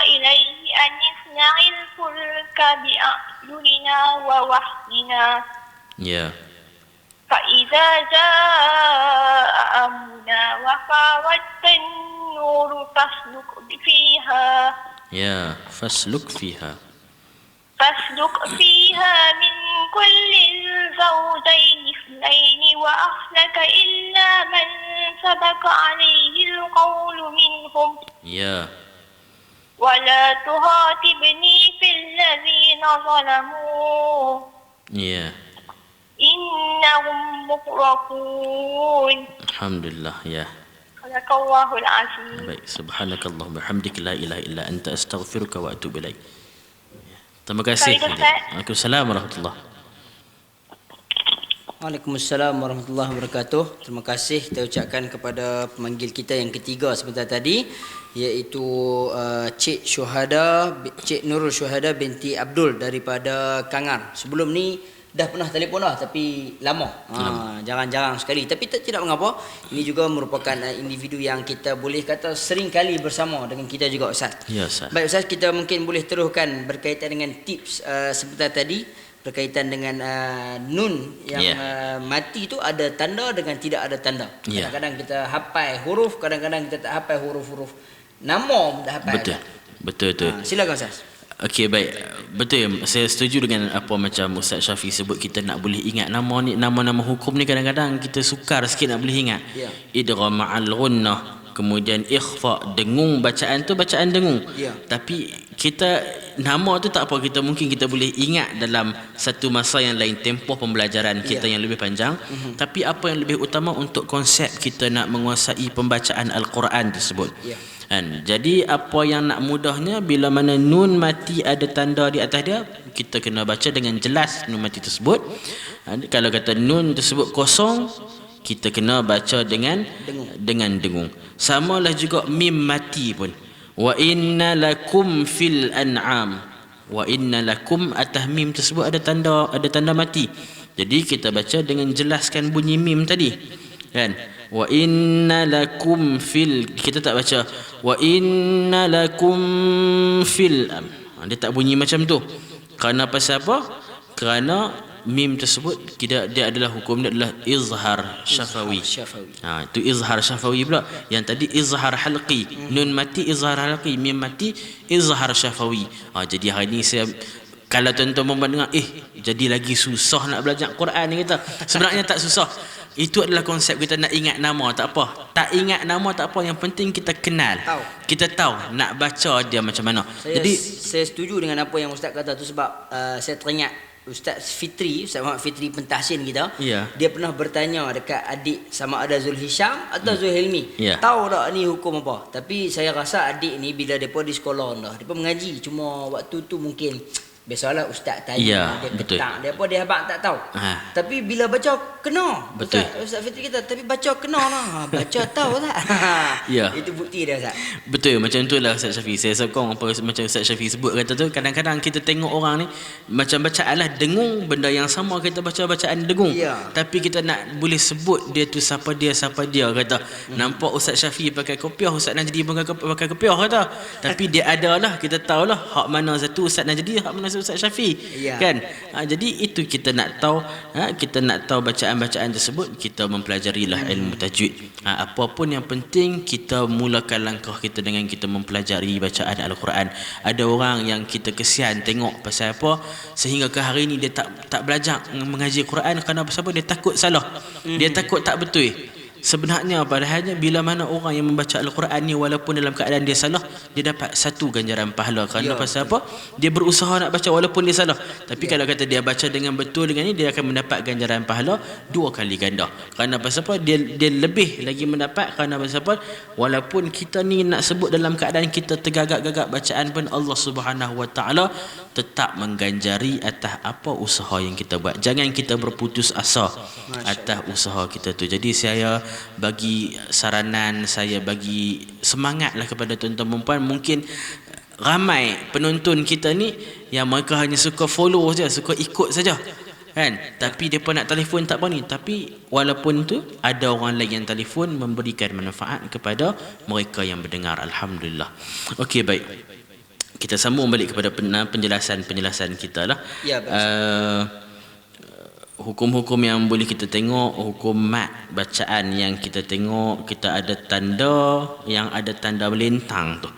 إليه أن اصنع الفلك بأعيننا ووحينا Ya. فإذا جاء أمرنا وفاردت النور فاسلك فيها من كل زوجين اثنين وأهلك إلا من سبق عليه القول منهم Ya. ولا تخاطبني في الذين ظلموا Ya. إنهم مغرقون Alhamdulillah. Ya. صدق الله العظيم. Baik, subhanakallah bihamdika la ilaha illa anta astaghfiruka wa atubu ilaik. Terima kasih. Baik, Ustaz. Waalaikumsalam warahmatullahi. Waalaikumsalam warahmatullahi wabarakatuh. Terima kasih kita ucapkan kepada pemanggil kita yang ketiga sebentar tadi, iaitu Cik Nurul Syuhada binti Abdul daripada Kangar. Sebelum ni dah pernah telefon dah tapi lama. Jarang-jarang sekali. Tapi tidak mengapa. Ini juga merupakan individu yang kita boleh kata sering kali bersama dengan kita juga, Ustaz. Ya, Ustaz. Baik, Ustaz, kita mungkin boleh teruskan berkaitan dengan tips sebentar tadi berkaitan dengan nun yang mati tu ada tanda dengan tidak ada tanda. Ya. Kadang-kadang kita hafal huruf, kadang-kadang kita tak hafal huruf-huruf. Nama dah hafal. Betul tu. Silakan, Ustaz. Okey, baik. Betul, saya setuju dengan apa macam Ustaz Syafi sebut, kita nak boleh ingat nama ni, nama-nama hukum ni kadang-kadang kita sukar sikit nak boleh ingat. Ya. Idgham ma'al ghunnah, kemudian ikhfa, dengung, bacaan tu bacaan dengung. Ya. Tapi kita nama tu tak apa, mungkin kita boleh ingat dalam satu masa yang lain, tempoh pembelajaran kita yang lebih panjang. Tapi apa yang lebih utama untuk konsep kita nak menguasai pembacaan Al-Quran tersebut. Ya. Kan? Jadi apa yang nak mudahnya, bila mana nun mati ada tanda di atas dia, kita kena baca dengan jelas nun mati tersebut. Kalau kata nun tersebut kosong, kita kena baca dengan dengung. Samalah juga mim mati pun. Wa inna lakum fil an'am. Wa inna lakum, atas mim tersebut ada tanda mati. Jadi kita baca dengan jelaskan bunyi mim tadi. Kan? Wa inna lakum fil, kita tak baca wa inna lakum fil, dia tak bunyi macam tu. Kerana pasal apa? Kerana mim tersebut dia adalah hukum dia adalah izhar syafawi. Itu izhar syafawi pula. Yang tadi izhar halqi. Nun mati izhar halqi, mim mati izhar syafawi. Jadi hari ni saya, kalau tuan-tuan mendengar jadi lagi susah nak belajar Quran ni, kita sebenarnya tak susah. Itu adalah konsep kita nak ingat nama, tak apa. Tak ingat nama tak apa, yang penting kita kenal. Tahu. Kita tahu nak baca dia macam mana. Saya setuju dengan apa yang Ustaz kata tu, sebab saya teringat Ustaz Muhammad Fitri pentahsin kita. Ya. Dia pernah bertanya dekat adik sama ada Zul Hisham atau Zul Hilmi. Ya. Tahu tak ni hukum apa? Tapi saya rasa adik ni bila depa di sekolah dah, depa mengaji, cuma waktu tu mungkin biasalah ustaz tanya, Ya, dia betul. petang, dia abang tak tahu. Ha. Tapi bila baca kena. Betul. Ustaz Fitri kita, tapi baca kena lah. Baca tahu tak? Ya. Itu bukti dia Ustaz. Betul, macam itulah Ustaz Syafiq. Saya sokong apa macam Ustaz Syafiq sebut kata tu, kadang-kadang kita tengok orang ni macam bacaan lah dengung, benda yang sama kita baca bacaan dengung. Ya. Tapi kita nak boleh sebut dia tu siapa dia kata. Nampak Ustaz Syafiq pakai kopiah, Ustaz Najdi pun pakai kopiah kata. Tapi dia ada lah, kita tahulah hak mana satu Ustaz Najdi, hak mana satu Ustaz Syafiq. Ya. Kan? Jadi itu kita nak tahu, kita nak tahu bacaan-bacaan tersebut, kita mempelajarilah ilmu tajwid. Apapun yang penting kita mulakan langkah kita dengan kita mempelajari bacaan Al-Quran. Ada orang yang kita kesian tengok pasal apa sehingga ke hari ni dia tak belajar mengaji Quran kerana pasal apa, dia takut salah. Dia takut tak betul. Sebenarnya padahalnya bila mana orang yang membaca Al-Quran ni walaupun dalam keadaan dia salah, dia dapat satu ganjaran pahala. Kerana pasal apa? Dia berusaha nak baca walaupun dia salah. Tapi kalau kata dia baca dengan betul dengan ni, dia akan mendapat ganjaran pahala 2 kali ganda. Kerana pasal apa? Dia lebih lagi mendapat. Kerana pasal apa? Walaupun kita ni nak sebut dalam keadaan kita tergagap-gagap bacaan pun, Allah Subhanahu Wa Taala tetap mengganjari atas apa usaha yang kita buat. Jangan kita berputus asa atas usaha kita tu. Jadi saya bagi saranan, saya bagi semangatlah kepada tuan-tuan dan puan. Mungkin ramai penonton kita ni yang mereka hanya suka follow saja, suka ikut saja, kan? Tapi depa nak telefon tak berani. Tapi walaupun tu ada orang lain yang telefon memberikan manfaat kepada mereka yang mendengar. Alhamdulillah. Okey, baik. Kita sambung balik kepada penjelasan kita lah. Ya, hukum-hukum yang boleh kita tengok, hukum mat bacaan yang kita tengok, kita ada tanda yang ada tanda melintang tu.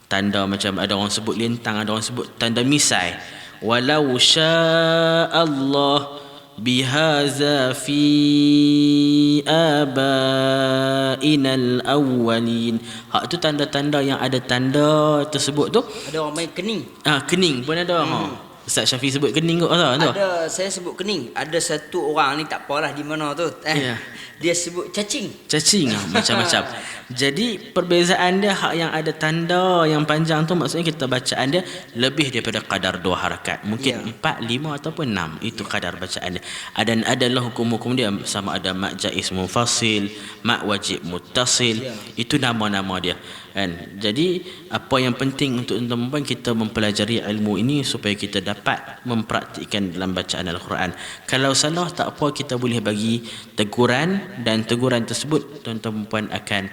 Tanda macam ada orang sebut lintang, ada orang sebut tanda misai. Walau sya'allah bihaza fi abainal awwalin. Hak tu tanda-tanda yang ada tanda tersebut tu. Ada orang main kening. Kening pun ada. Ustaz Syafiq sebut kening kot tu. Ada, saya sebut kening. Ada satu orang ni tak apalah di mana tu. Ya. Dia sebut cacing. Cacing macam-macam. Jadi perbezaan dia, hak yang ada tanda yang panjang tu maksudnya kita bacaan dia lebih daripada kadar 2 harakat. Mungkin 4, 5 ataupun 6. Itu kadar bacaan dia. Dan adalah hukum-hukum dia, sama ada mat jaiz munfasil, mat wajib muttasil. Itu nama-nama dia. Kan? Jadi apa yang penting untuk teman-teman kita mempelajari ilmu ini supaya kita dapat mempraktikkan dalam bacaan Al-Quran. Kalau salah tak apa, kita boleh bagi teguran, dan teguran tersebut tuan-tuan akan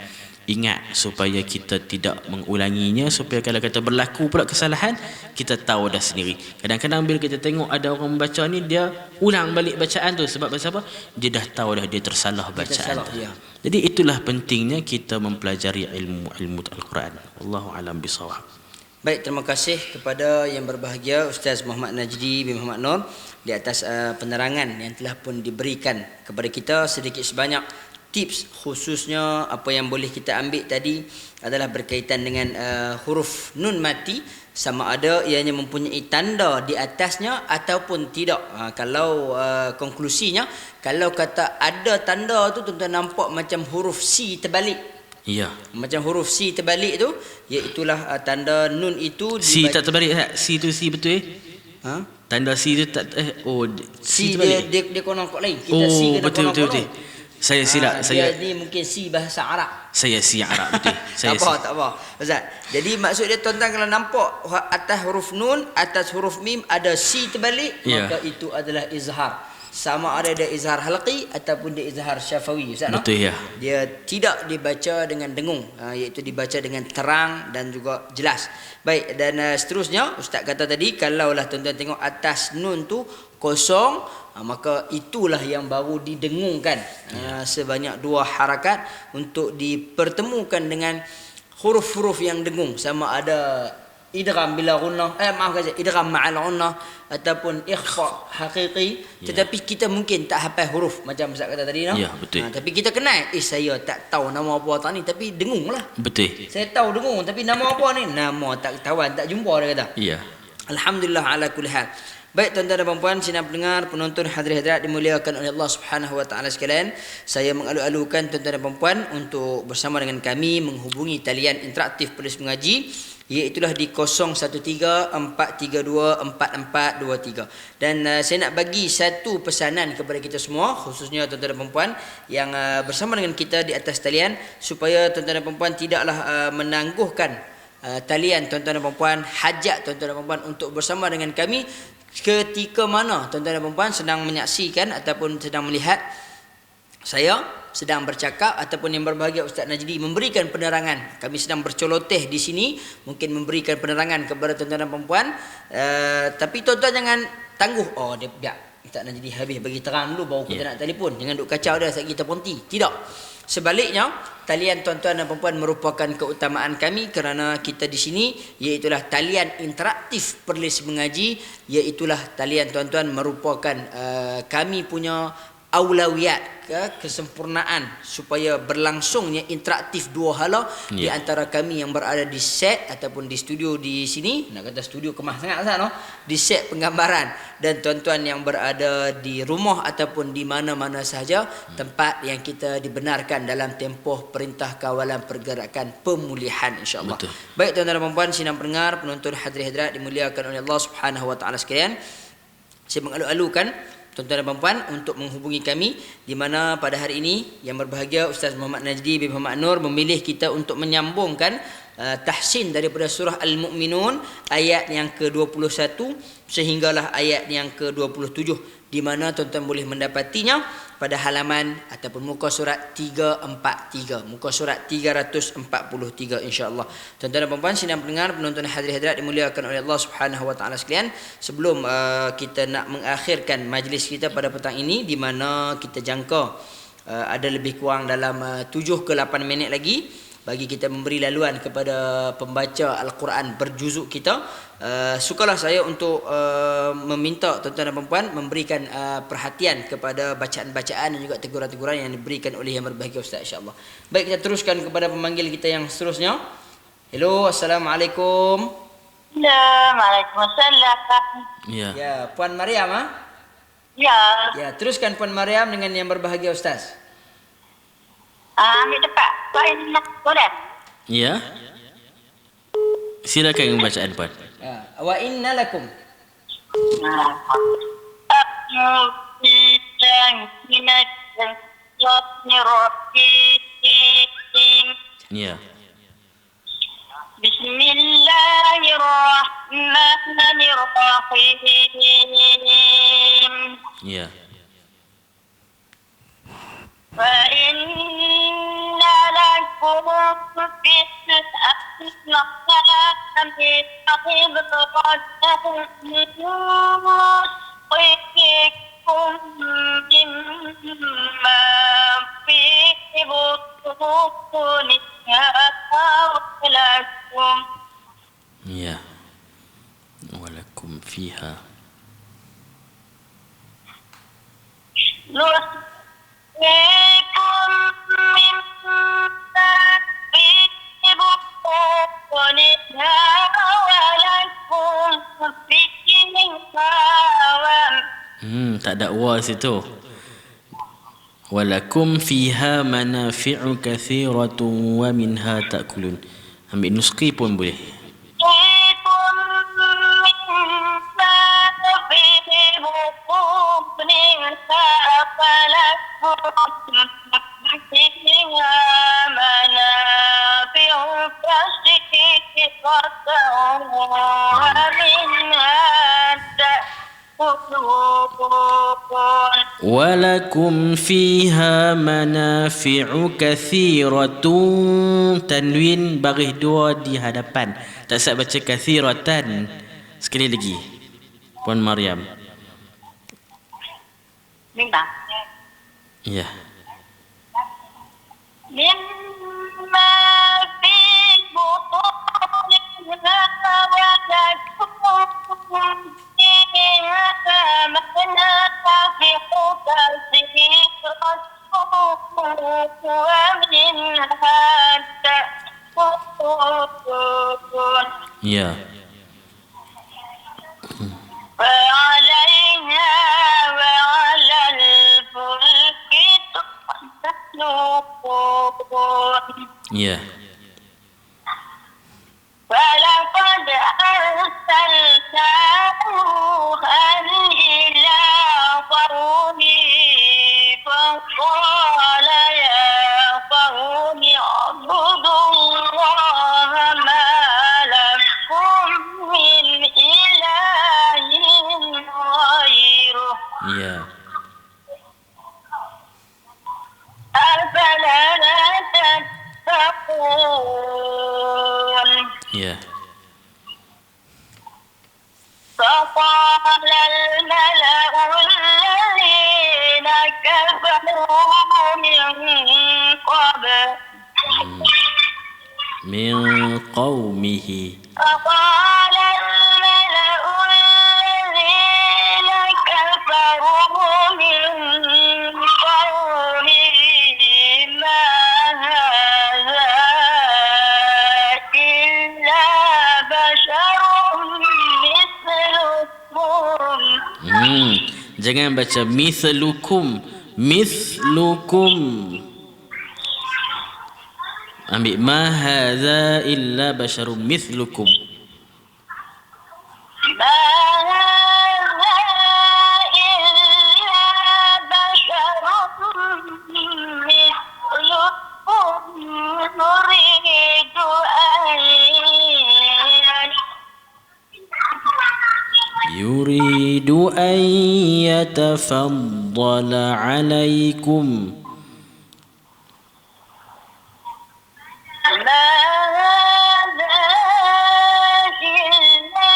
ingat supaya kita tidak mengulanginya, supaya kalau kata berlaku pula kesalahan, kita tahu dah sendiri. Kadang-kadang bila kita tengok ada orang membaca ni, dia ulang balik bacaan tu sebab apa? Dia dah tahu dah dia tersalah bacaan tu. Jadi itulah pentingnya kita mempelajari ilmu Al-Quran. Wallahu alam bisawab. Baik, terima kasih kepada yang berbahagia Ustaz Muhammad Najdi bin Muhammad Nur di atas penerangan yang telah pun diberikan kepada kita sedikit sebanyak. Tips khususnya apa yang boleh kita ambil tadi adalah berkaitan dengan huruf nun mati, sama ada ianya mempunyai tanda di atasnya ataupun tidak. Kalau konklusinya, kalau kata ada tanda tu, tuan-tuan nampak macam huruf C terbalik. Ya. Macam huruf C terbalik tu, iaitulah tanda nun itu C tak terbalik tak? C tu C betul Tanda C tu tak C terbalik. dia konon kok lain. Kita C kena betul. Saya silap. Dia ni mungkin C bahasa Arab. Saya C Arab betul. Tak apa. Ustaz. Jadi maksud dia tuan-tuan kalau nampak atas huruf nun, atas huruf mim ada C terbalik, maka itu adalah izhar. Sama ada dia izhar halqi ataupun dia izhar syafawi. Ustaz, betul ya. Dia tidak dibaca dengan dengung, iaitu dibaca dengan terang dan juga jelas. Baik, dan seterusnya Ustaz kata tadi, kalaulah tuan-tuan tengok atas nun tu kosong, maka itulah yang baru didengungkan sebanyak 2 harakat untuk dipertemukan dengan huruf-huruf yang dengung, sama ada idgham bila gunnah, maaf saja, idgham ma'al gunnah ataupun ikhfa haqiqi, tetapi kita mungkin tak hafal huruf macam Ustaz kata tadi, no? Ya, betul. Tapi kita kenal, saya tak tahu nama apa tak ni, tapi dengung lah. Betul. Saya tahu dengung, tapi nama apa ni? Nama tak ketahuan, tak jumpa dia kata. Ya. Alhamdulillah ala kulli hal. Baik tuan-tuan dan puan-puan, sidang pendengar, penonton, hadirin-hadirat dimuliakan oleh Allah Subhanahu wa taala sekalian. Saya mengalu-alukan tuan-tuan dan puan-puan untuk bersama dengan kami menghubungi talian interaktif Polis Mengaji, iaitulah di 0134324423. Dan saya nak bagi satu pesanan kepada kita semua, khususnya tuan-tuan dan puan-puan yang bersama dengan kita di atas talian, supaya tuan-tuan dan puan-puan tidaklah menangguhkan talian tuan-tuan dan puan-puan, hajat tuan-tuan dan puan-puan untuk bersama dengan kami ketika mana tuan-tuan dan puan-puan sedang menyaksikan ataupun sedang melihat saya sedang bercakap ataupun yang berbahagia Ustaz Najdi memberikan penerangan. Kami sedang bercoloteh di sini, mungkin memberikan penerangan kepada tuan-tuan dan puan-puan, tapi tuan-tuan jangan tangguh, oh dia biar Ustaz Najdi habis bagi terang dulu baru kita nak telefon. Jangan duk kacau dah saat kita ponti. Tidak. Sebaliknya, talian tuan-tuan dan puan-puan merupakan keutamaan kami kerana kita di sini, iaitulah talian interaktif Perlis Mengaji, iaitulah talian tuan-tuan merupakan kami punya aulawiyat, kesempurnaan supaya berlangsungnya interaktif dua hala di antara kami yang berada di set ataupun di studio di sini, nak kata studio kemah sangat Ustaz, no? Di set penggambaran, dan tuan-tuan yang berada di rumah ataupun di mana-mana sahaja tempat yang kita dibenarkan dalam tempoh perintah kawalan pergerakan pemulihan, insya-Allah. Baik tuan-tuan dan puan-puan, sidang pendengar, penonton, hadirin-hadirat dimuliakan oleh Allah Subhanahu wa taala sekalian. Saya mengalu-alukan tuan-tuan dan puan-puan untuk menghubungi kami, di mana pada hari ini yang berbahagia Ustaz Muhammad Najdi bin Muhammad Nur memilih kita untuk menyambungkan tahsin daripada surah Al-Mu'minun ayat yang ke-21 sehinggalah ayat yang ke-27, di mana tuan-tuan boleh mendapatinya pada halaman ataupun muka surat 343, muka surat 343, insya-Allah. Tuan-tuan dan puan-puan, sidang pendengar, penonton, hadirin-hadirat dimuliakan oleh Allah Subhanahu wa taala sekalian, sebelum kita nak mengakhirkan majlis kita pada petang ini, di mana kita jangka ada lebih kurang dalam 7 ke 8 minit lagi bagi kita memberi laluan kepada pembaca Al-Quran berjuzuk kita. Sukalah saya untuk meminta tuan-tuan dan puan-puan memberikan perhatian kepada bacaan-bacaan dan juga teguran-teguran yang diberikan oleh yang berbahagia Ustaz, insya-Allah. Baik, kita teruskan kepada pemanggil kita yang seterusnya. Hello, Assalamualaikum. Waalaikumsalam. Ya, Puan Mariam, Ya. Ya, teruskan Puan Mariam dengan yang berbahagia Ustaz. Ambil tempat. Boleh? Ya. Silakan bacaan puan. Ya, wa inna lakum. Ya. Bismillahirrahmanirrahim. Ya. فإن لكم في نسقيكم مما في بطونها ولكم Ya. Walakum fiha. نسقيكم مما في بطونها ولكم فيها Tak ada wa situ. Walakum fiha manafi'u katsiratun wa minha ta'kulun. Ambil nusqi pun boleh. Walakum fiha manafi'u kathiratun. Tanwin baris dua di hadapan. Tak sah baca kathiratan. Sekali lagi, Puan Mariam. Mimma. Ya. Mimma fi butuniha ولكم فيها منافع كثيرة ومنها تأكلون Ya. وعليها وعلى الفلك تحملون Ya. ولقد أرسلنا نوحا إلى قومه فقال يا قوم اعبدوا الله ما لكم من إله غيره Ya. أفلا تتقون Ya. فقال الملأ الذين كفروا من قبل Min qawmihi. فقال الملأ الذين كفروا من قومه ما هذا إلا بشر مثلكم Jangan baca mithlukum. Mithlukum. Ambil ma hadza illa basyarum mithlukum. ما هذا إلا بشر مثلكم يريد أن يتفضل عليكم. ما هذا إلا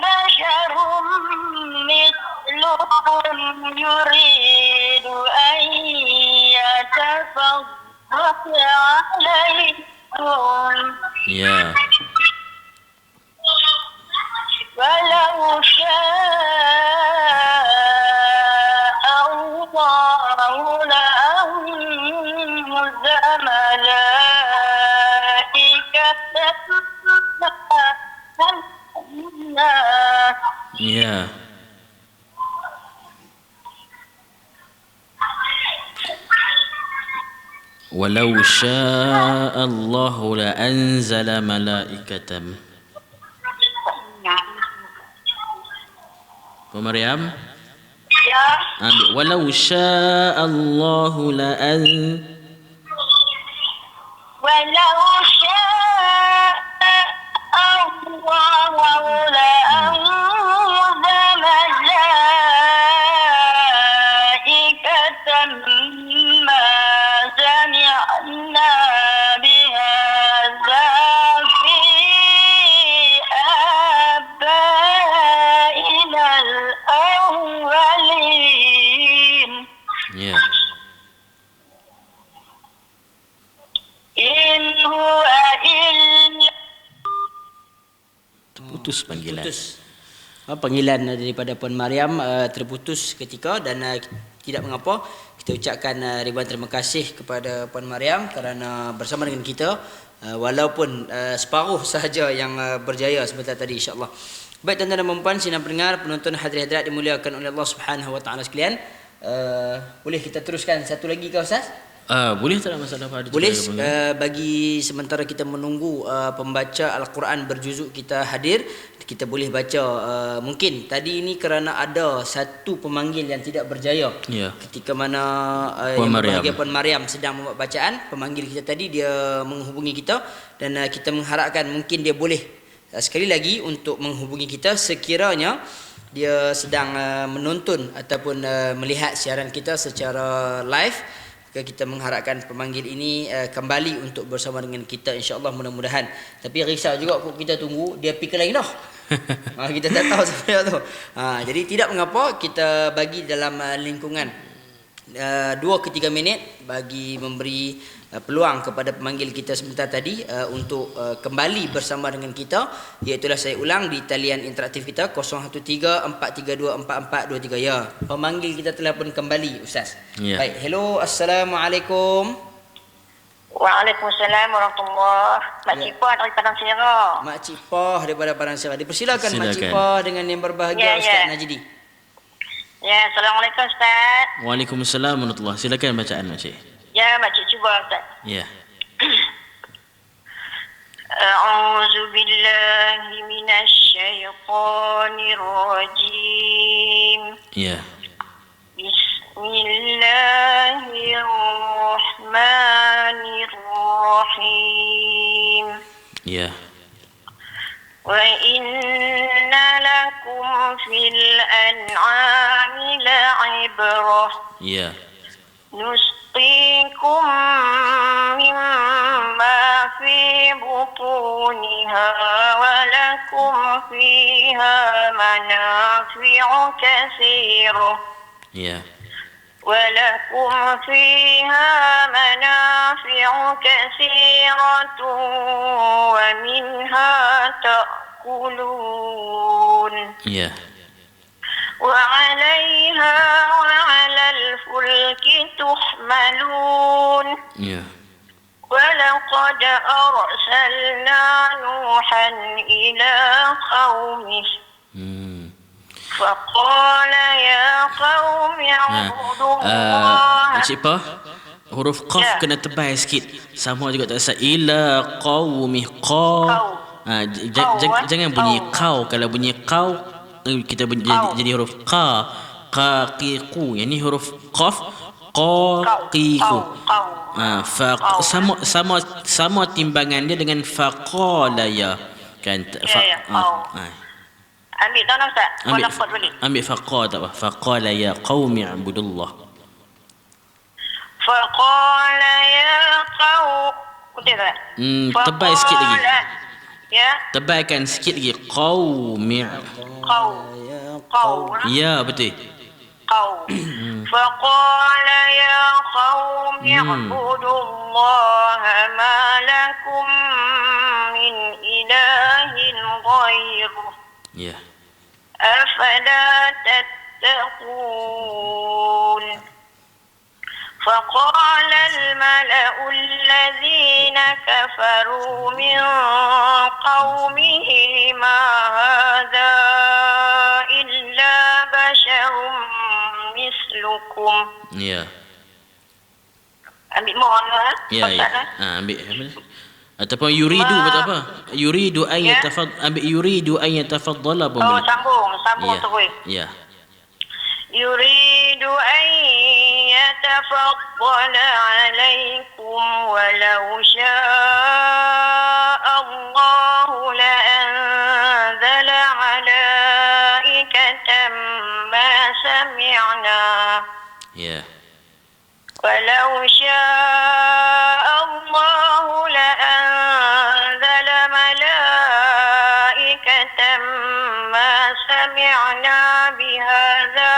بشر مثلكم يريد أن يتفضل عليكم Ya. ولو شاء الله لأنزل ملائكة Ya. Walau syaa Allah la anzala malaikatan. Maryam, Ya, ambil walau syaa Allah la ولو شاء الله لأنزل ملائكة ما سمعنا بهذا في آبائنا الأولين Ya. إن هو إلا Terputus panggilan. Putus. Panggilan daripada Puan Maryam terputus ketika dan tidak mengapa kita ucapkan ribuan terima kasih kepada Puan Maryam kerana bersama dengan kita walaupun separuh sahaja yang berjaya sebentar tadi insya-Allah. Baik tuan-tuan dan puan-puan, sidang pendengar, penonton hadirin-hadirat dimuliakan oleh Allah Subhanahu wa taala sekalian. Boleh kita teruskan satu lagi ke Ustaz? Boleh tak ada masalah pada Boleh bagi sementara kita menunggu pembaca Al-Quran berjuzuk kita hadir, kita boleh baca mungkin tadi ini kerana ada satu pemanggil yang tidak berjaya. Ya. Ketika mana Puan yang Maryam. berbahagia Puan Maryam sedang membuat bacaan, pemanggil kita tadi dia menghubungi kita dan kita mengharapkan mungkin dia boleh sekali lagi untuk menghubungi kita sekiranya dia sedang menonton ataupun melihat siaran kita secara live. Kita mengharapkan pemanggil ini kembali untuk bersama dengan kita insya-Allah mudah-mudahan. Tapi risau juga kok kita tunggu dia pergi ke lain dah. Kita tak tahu sebenarnya tu. Jadi tidak mengapa kita bagi dalam lingkungan 2 ke 3 minit bagi memberi peluang kepada pemanggil kita sebentar tadi untuk kembali bersama dengan kita, iaitu saya ulang di talian interaktif kita 0134324423. Ya, pemanggil kita telah pun kembali Ustaz. Ya. Baik, hello, assalamualaikum. Waalaikumsalam warahmatullahi. Mak Ya. Cipah dari Padang Serah. Mak Cik Pah daripada Padang Serah. Dipersilakan Mak Cik Silakan. Pah dengan yang berbahagia Ya, Ustaz ya. Najdi. Ya, Assalamualaikum Ustaz. Waalaikumsalam warahmatullahi. Silakan bacaan Makcik. Ya, Mak Cik cuba Ustaz. Ya. A'udzu billahi minasy syaithanir rajim. Ya. Bismillahirrahmanirrahim. Ya. Wa inna lakum fil an'ami la'ibrah. Ya. نسقيكم مما في بطونها ولكم فيها منافع كثيرة Ya. ولكم فيها منافع كثيرة ومنها تأكلون Ya. وعليها وعلى الفلك تحملون Ya. ولقد أرسلنا نوحا إلى قومه Hmm. فقال يا قوم اعبدوا الله. Encik Pah, huruf qaf Ya. kena tebal sikit. Sama juga tak sah. Ila qaumi Qaw. Jangan bunyi Qaw. kau. Kalau bunyi kau kita jadi huruf qa, qaqiqu. Yang ni huruf qaf, qaqiqu. Qaw. Sama timbangan dia dengan faqala ya. Kan Ya, qaw. Ambil tak nak Ustaz? Ambil Kau dapat balik. ambil faqa tak apa. Faqala ya qaumi ibudullah. فقال يا قوم. Betul tak? Tebal sikit lagi. Ya, Tebalkan sikit lagi. Qaumi. قوم. قوم. Ya, betul. قوم فقال يا قوم اعبدوا الله ما لكم من إله غيره Ya. أفلا تتقون فقال الملأ الذين كفروا من قومه ما هذا إلا بشر مثلكم. Ya. Ambil mohon lah. Ya, ya. Ambil apa ni? Ataupun yuridu betul apa? Yuridu an Ya. ambil yuridu an yatafaddala pun Oh, boleh. sambung Ya. terus. Ya. يريد أن يتفضل عليكم ولو شاء الله لأنزل ملائكة ما سمعنا Ya. ولو شاء الله لأنزل ملائكة ما سمعنا بهذا.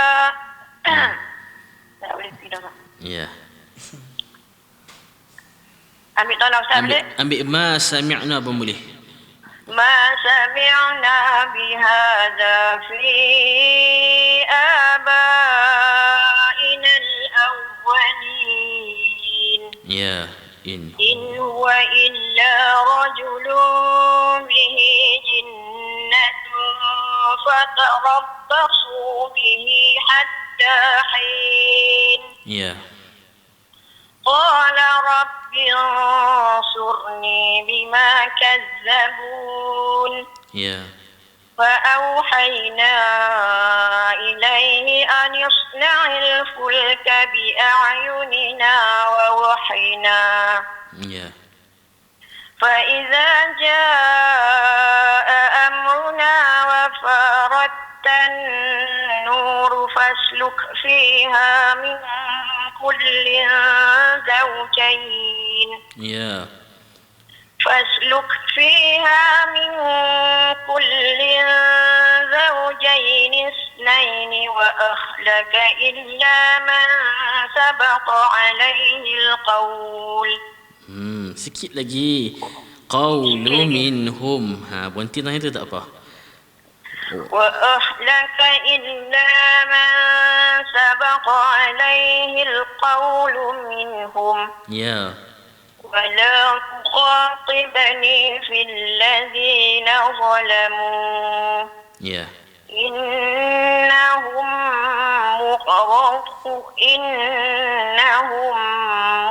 Tak boleh tidak. Ya. Ambil tolong Ustaz boleh? Ambil ma sami'na pun boleh. ما سمعنا بهذا في آبائنا الأولين. Ya. In. إن هو إلا رجل به جنة فتربصوا به حتى حين. Ya. قال رب انصرني بما كذبون. Ya. فأوحينا إليه أن يصنع الفلك بأعيننا ووحينا. Ya. فإذا جاء أمرنا وفارت النور فاسلك فيها من كل زوجين. Ya. فاسلك فيها من كل زوجين اثنين وأهلك إلا من سبق عليه القول. Sikit lagi. Qawlu minhum. Berhenti tanya tu tak apa. وأهلك إلا من سبق عليه القول منهم. Ya. ولا تخاطبني في الذين ظلموا Ya. إنهم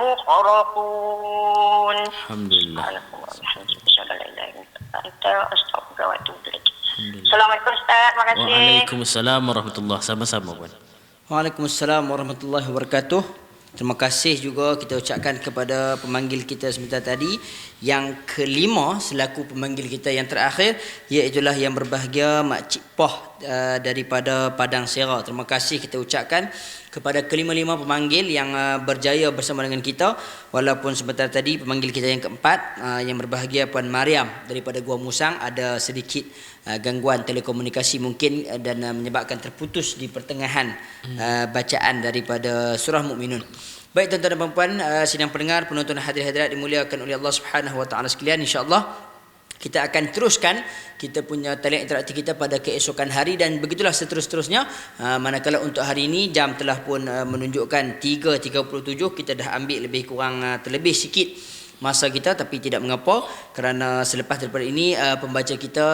مغرقون. Alhamdulillah. Assalamualaikum Ustaz, terima kasih. Waalaikumsalam warahmatullahi. Sama-sama puan. Waalaikumsalam warahmatullahi wabarakatuh. Terima kasih juga kita ucapkan kepada pemanggil kita sebentar tadi. Yang kelima selaku pemanggil kita yang terakhir, iaitulah yang berbahagia Mak Cik Poh daripada Padang Sera. Terima kasih kita ucapkan kepada kelima-lima pemanggil yang berjaya bersama dengan kita. Walaupun sebentar tadi pemanggil kita yang keempat, yang berbahagia Puan Mariam daripada Gua Musang, ada sedikit gangguan telekomunikasi mungkin dan menyebabkan terputus di pertengahan bacaan daripada surah Mukminun. Baik tuan-tuan dan puan-puan, sidang pendengar, penonton hadirin-hadirat dimuliakan oleh Allah Subhanahu wa taala sekalian, insya-Allah kita akan teruskan kita punya talian interaktif kita pada keesokan hari dan begitulah seterus-terusnya. Manakala untuk hari ini jam telah pun menunjukkan 3.37, kita dah ambil lebih kurang terlebih sikit masa kita, tapi tidak mengapa kerana selepas daripada ini pembaca kita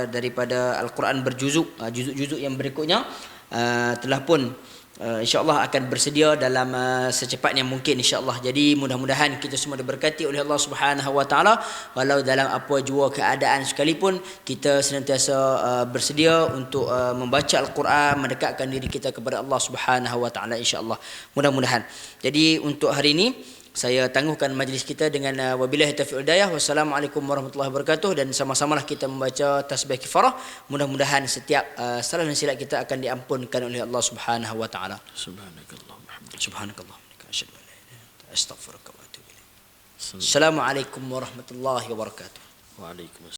daripada Al-Quran berjuzuk, juzuk-juzuk yang berikutnya telah pun insya-Allah akan bersedia dalam secepatnya mungkin, insya-Allah. Jadi mudah-mudahan kita semua diberkati oleh Allah Subhanahu wa taala, walau dalam apa jua keadaan sekalipun kita senantiasa bersedia untuk membaca Al-Quran, mendekatkan diri kita kepada Allah Subhanahu wa taala, insya-Allah. Mudah-mudahan. Jadi untuk hari ini saya tangguhkan majlis kita dengan wabillahi taufiq wal hidayah. Wassalamualaikum warahmatullahi wabarakatuh, dan sama-samalah kita membaca tasbih kifarah. Mudah-mudahan setiap salah dan silap kita akan diampunkan oleh Allah Subhanahu wa taala. Subhanakallah. Subhanakallah. Asyhadu an la ilaha illa anta astaghfiruka wa atubu ilaik. Assalamualaikum warahmatullahi wabarakatuh. Waalaikumsalam.